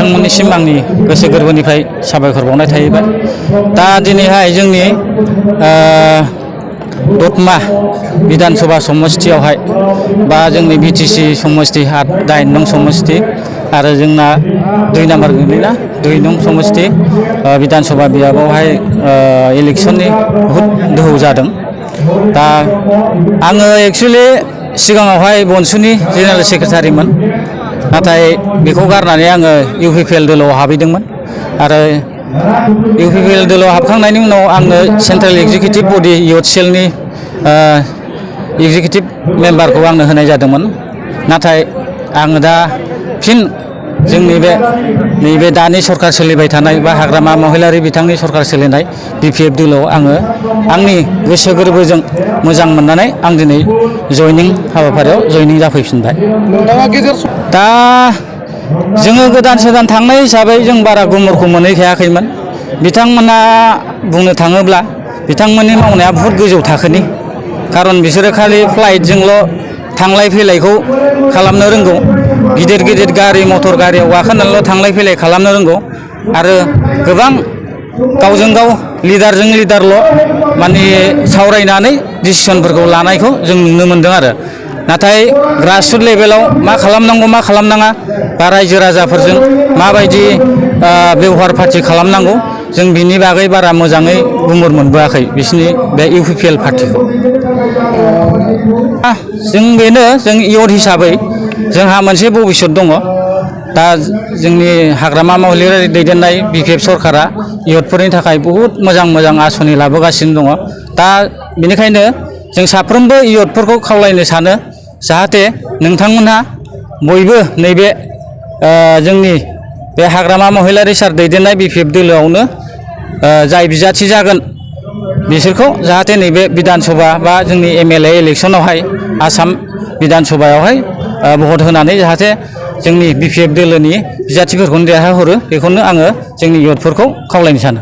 नोंथांमोननिसिम आंनि गोसो गोरबोनिफ्राय साबायखर बावनाय थाहैबाय। दा दिनैहाय जोंनि दतमा विधानसभा समष्टियावहाय बा जोंनि बिटिसि समष्टि 8 नं समष्टि आरो जोंना 2 नाम्बार गोग्लैना 2 नं समष्टि विधानसभा बियाबावहाय इलेक्शननि बहुद दोहौ जादों। दा आङो एक्सुवेलि सिगाङावहाय बनसुनि जेनेरेल सेक्रेटारिमोन, नाथाय बेखौ गारनानै आङो इउपिपिएल दोलोआव हाबहैदोंमोन आरो इउपिपिएल दोलोआव हाबखांनायनि उनाव आंनो सेन्ट्रेल एक्जिकिउटिभ बडि इउथ सेलनि एक्जिकिउटिभ मेम्बारखौ आंनो होनाय जादोंमोन। नाथाय आङो दा फिन जोंनि नैबे दानि सरकार सोलिबाय थानाय बा हाग्रामा महिलारि बिथांनि सरकार सोलिनाय बिपिएफ दोलोआव आङो आंनि गोसो गोरबोजों मोजां मोननानै आं दिनै जयनिं हाबाफारियाव जयनिं जाफैफिनबाय। दा जोङो गोदान थांनाय हिसाबै जों बारा गुमुरखौ मोनहैखायाखैमोन। बिथांमोना बुंनो थाङोब्ला बिथांमोननि मावनाया बहुत गोजौ थाखोनि, खारन बिसोरो खालि फ्लाइटजोंल' थांलाय फैलायखौ खालामनो रोंगौ। गिदिर गिदिर गारि मटर गारियाव गाखोनानैल' थांलाय फैलाय खालामनो रोंगौ आरो गोबां गावजों गाव लिडारजों लिडारल' माने सावरायनानै डिसिसनफोरखौ लानायखौ जों नुनो मोन्दों आरो। नाथाय ग्रासरुट लेभेलाव मा खालामनांगौ मा खालामनाङा बा रायजो राजाफोरजों माबायदि बेवहार पार्टि खालामनांगौ जों बिनि बागै बारा मोजाङै गुमुर मोनबोआखै बिसिनि बे इउपिपिएल पार्टिखौ। जों बेनो जों इयुथ हिसाबै जोंहा मोनसे भबिष्यत दङ। दा जोंनि हाग्रामा महिलारि दैदेननाय बिपिएफ सरकारा इयुथफोरनि थाखाय बहुद मोजां मोजां आसनि लाबोगासिनो दङ। दा बेनिखायनो जों साफ्रोमबो इयुथफोरखौ खावलायनो सानो जाहाथे नोंथांमोनहा बयबो नैबे जोंनि बे हाग्रामा महिलारि सार दैदेननाय बिपिएफ दोलोआवनो जाय बिजाथि जागोन बिसोरखौ जाहाथे नैबे विधानसभा बा जोंनि एमएलए इलेक्सनावहाय आसाम विधानसभायावहाय भट होनानै जाहाथे जोंनि बिपिएफ दोलोनि बिजाथिफोरखौनो देरहाहरो, बेखौनो आङो जोंनि इयुथफोरखौ खावलायनो सानो।